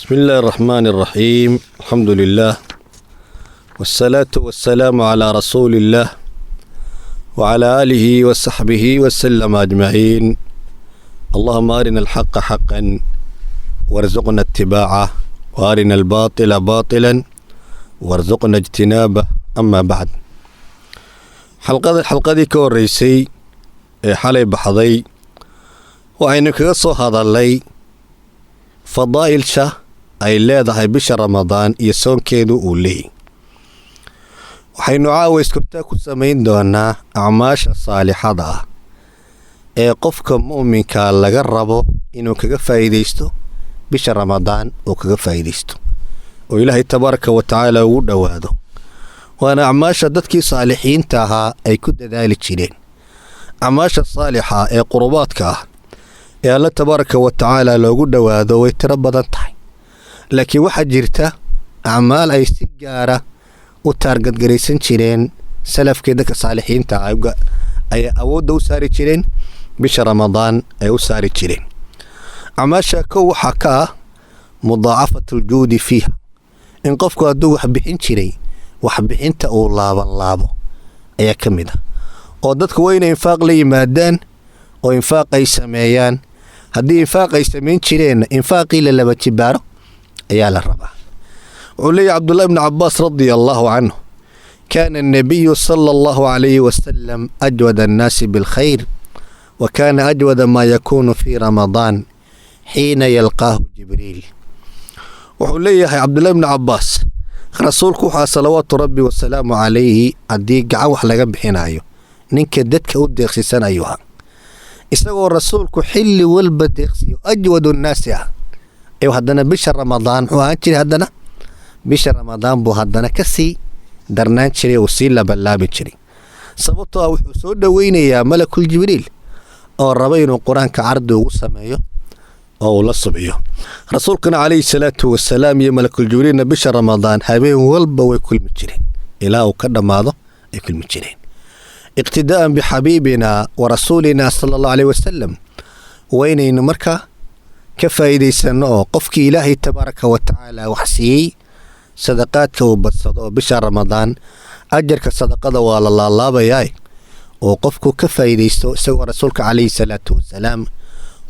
بسم الله الرحمن الرحيم. الحمد لله والصلاة والسلام على رسول الله وعلى آله وصحبه وسلم أجمعين. اللهم أرنا الحق حقا وارزقنا اتباعه وأرنا الباطل باطلا وارزقنا اجتنابه. أما بعد، xalqadii ka horeysay ee xalay baxday waxaynu kaga soo hadalnay fadaa'ilsha ay leedahay bisha Ramadaan iyo soonkeedu uu leeyahay. waxaynu caawa iskortaa ku samayn doonaa acmaasha saalixada ah ee qofka mu'minka laga rabo inuu kaga faa'iideysto bisha Ramadaan oo kaga faa'iideysto oo Ilaahay tabaaraka wa tacaala ugu dhawaado. waana acmaasha dadkii saalixiinta ahaa ay ku dadaali jireen. acmaasha saalixa ee qurbaadka ah ee Alla tabaaraka wa tacaala loogu dhawaado way tiro badan tahay, laakiin waxaa jirta acmaal ay si gaara u taargadgaraysan jireen salafkii dadka saalixiinta ah ay awoodda u saari jireen bisha Ramadaan ay u saari jireen. acmaasha kow waxaa ka ah mudaacafatul juudi fiiha, in qofku hadduu wax bixin jiray waxbixinta uu laabo ayaa ka mid ah, oo dadku waa inay infaaq la yimaadaan oo infaaq ay sameeyaan. haddii infaaq ay samayn jireen infaaqii la laba jibaaro ayaa la rabaa. wuxuu leeyahay Cabdullahi ibn Cabbaas radiyallahu canhu, kaana النبي صلى الله عليه وسلم أجود الناس بالخير وكان أجود ما يكون في رمضان حين يلقاه جبريل. wuxuu leeyahay Cabdullahi ibn Cabbaas, rasuulku waxaa salawaatu rabbi wasalaamu calayhi haddii gacan wax laga bixinayo ninka dadka u deeqsiisanayo ah, isagoo rasuulku xilli walba deeqsiyo ajwadu nnaasi ah, ee haddana bisha Ramadaan wuxuu ahaan jiray, haddana bisha Ramadaan buu haddana ka sii darnaan jiray oo sii labalaabi jiray. sababtoo ah wuxuu soo dhoweynayaa malakul jibriil oo raba inuu qur-aanka cardi ugu sameeyo oo uu la subciyo. rasuulkuna calayhi salaatu wasalaam iyo malakul jibriilna bisha Ramadaan habeen walba way kulmi jireen ilaa uu ka dhammaado ay kulmi jireen. iqtidaa'an bixabiibina wa rasuulina sala allahu calayhi wasalam, waynaynu markaa ka faa'iidaysanno oo qofkii ilaahay tabaaraka wa tacaala wax siiyey sadaqaadka uu badsado oo bisha Ramadaan ajarka sadaqada waa la laalaabayaa oo qofku ka faa'iidaysto isagoo rasuulka calayhi salaatu wasalaam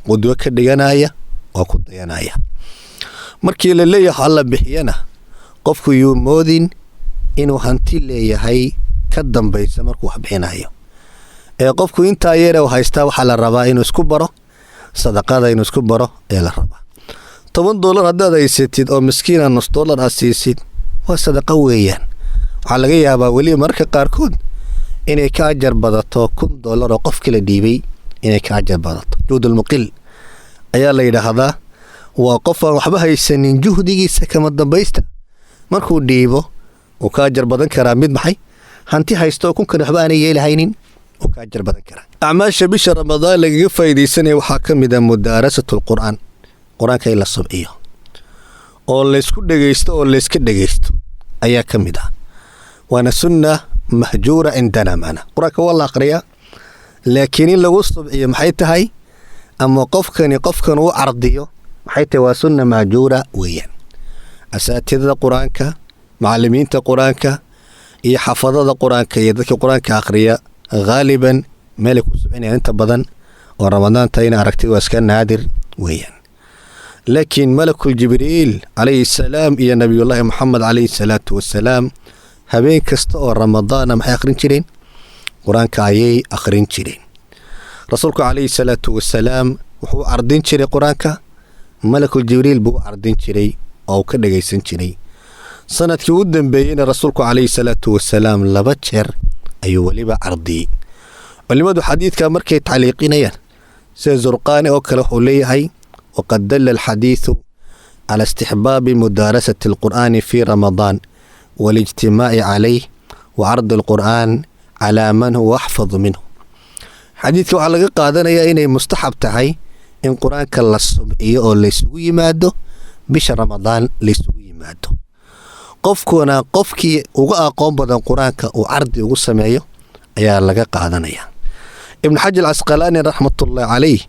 qudwo ka dhiganaya oo ku dayanaya. markii la leeyahay alla bixiyana qofku yuu moodin inuu hanti leeyahay ka dambaysa markuu wax bixinayo, ee qofku intaa yare uu haystaa waxaa la rabaa inuu isku baro sadaqada, inuu isku baro ee la rabaa. $10 haddaad haysatid oo miskiina $0.5 aad siisid waa sadaqa weeyaan. waxaa laga yaabaa weliba mararka qaarkood inay ka ajar badato $1,000 oo qof kala dhiibay inay ka ajar badato. juhdulmuqil ayaa la yidhaahdaa, waa qof aan waxba haysanin juhdigiisa kama dambaysta markuu dhiibo uu ka ajar badan karaa mid maxay hanti haysto kunkan waxba aanay yeelahaynin uu ka ajar badan karaa. acmaasha bisha Ramadaan lagaga faa'iidaysanaya waxaa ka mid ah mudaarasatul qur'aan, qur-aanka in la subciyo oo laysku dhegaysto oo layska dhegaysto ayaa ka mid ah. waana sunna mahjuura cindana macna qur-aanka waa la aqriyaa, laakiin in lagu subciyo maxay tahay, ama qofkan uu cardiyo maxay tahay, waa sunna mahjuura weeyaan. asaatidada qur-aanka, macallimiinta qur-aanka iyo xafadada qur-aanka iyo dadka qur-aanka akhriya ghaaliban meelay ku subcinayaan inta badan oo ramadaanta ina aragtid waa iska naadir weeyaan. laakiin malakul jibriil calayhi salaam iyo nabiyullaahi maxamed calayhi salaatu wasalaam habeen kasta oo ramadaana maxay akhrin jireen, qur-aanka ayay akhrin jireen. rasuulku calayhi salaatu wasalaam wuxuu cardin jiray qur-aanka, malakul jibriil buu cardin jiray oo ka dhagaysan jiray. sanadkii u dambeeyeyna rasuulku calayhi salaatu wasalaam 2 jeer ayuu weliba cardiyey. culimadu xadiidka markay tacliiqinayaan sida Zurqaani oo kale wuxuu leeyahay, waqad dalla alxadiidu cala istixbaabi mudaarasati alqur'aani fii ramadaan walijtimaaci calayh wa cardi alqur'aan calaa man huwa axfadu minhu. xadiidka waxaa laga qaadanayaa inay mustaxab tahay in qur-aanka la subciyo oo laysugu yimaado bisha Ramadaan laysugu yimaado. qofkuna qofkii uga aqoon badan qur-aanka uu cardi ugu sameeyo ayaa laga qaadanaya. ibn xajar casqalaani raxmatullaahi calayh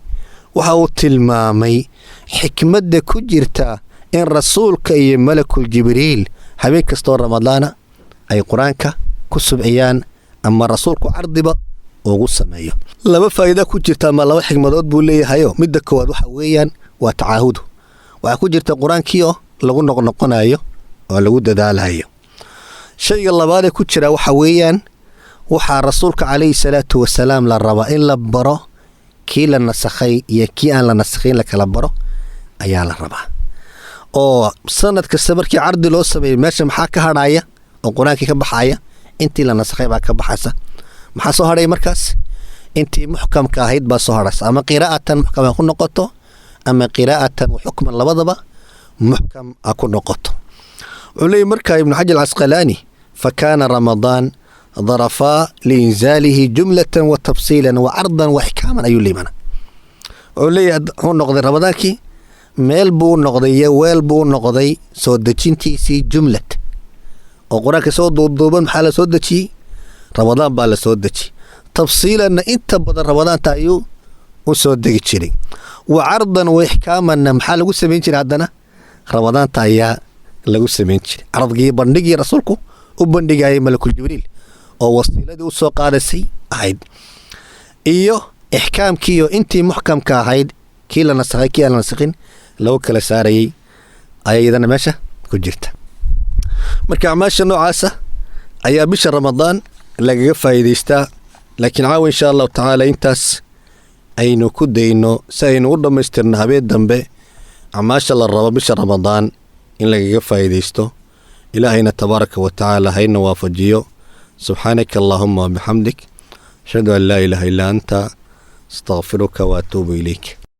waxa uu tilmaamay xikmadda ku jirta in rasuulka iyo malakul jibriil habeen kastoo ramadaana ay qur-aanka ku subciyaan ama rasuulku cardiba ugu sameeyo. laba faa'iido ku jirta ama laba xigmadood buu leeyahayo. midda koowaad waxa weeyaan waa tacaahudu. waxaa ku jirta qur-aankii oo lagu noqnoqonayo oo lagu dadaalayo. shayga labaad ee ku jira waxa weeyaan waxaa rasuulka calayhi salaatu wasalaam la rabaa in la baro kii la nasakhay iyo kii aan la nasakhayn la kala baro ayaa la rabaa. oo sanad kasta markii cardi loo sameeyo meesha maxaa ka hadhaya oo qur-aankii ka baxaya? intii la nasakhay baa ka baxaysa. maxaa soo hadhay markaas? intii muxkamka ahayd baa soo hadhaysa. ama qiraa'atan muxkam ku noqoto ama qiraa'atan wa xukman labadaba muxkam ku noqoto. wuxuu leeyahy markaa ibnu xajar alcasqalaani fakaana ramadaan ضرفا لإنزاله جملة وتفصيلا وعرضا وإحكاما أيو ليمنا. ولي هو نقضي رمضانكي ميل بو نقضي ويل بو نقضي سودتشينتي سي جملة وقراك سود دوبان حالة سودتشي رمضان بالا سودتشي تفصيلا انت بدل رمضان تايو وسودتشي وعرضا وإحكاما محال لغو سمينشي عدنا رمضان تايا لغو سمينشي عرض بندقي رسولكو وبندقي ملك الجبريل oo wasiiladii u soo qaadasay ahayd iyo ixkaamkiiyo intii muxkamka ahayd kii la nasakhay kii aan la nasakhin lagu kala saarayay ayadana meesha ku jirta. marka acmaasha noocaasa ayaa bisha ramadaan lagaga faa'iidaystaa. laakiin caawa insha allahu tacaala intaas aynu ku dayno si aynu u dhammaystirno habeen dambe acmaasha la rabo bisha ramadaan in lagaga faa'iidaysto. ilaahayna tabaaraka wa tacaala hayna waafajiyo. سبحانك اللهم وبحمدك أشهد أن لا إله إلا أنت أستغفرك وأتوب إليك.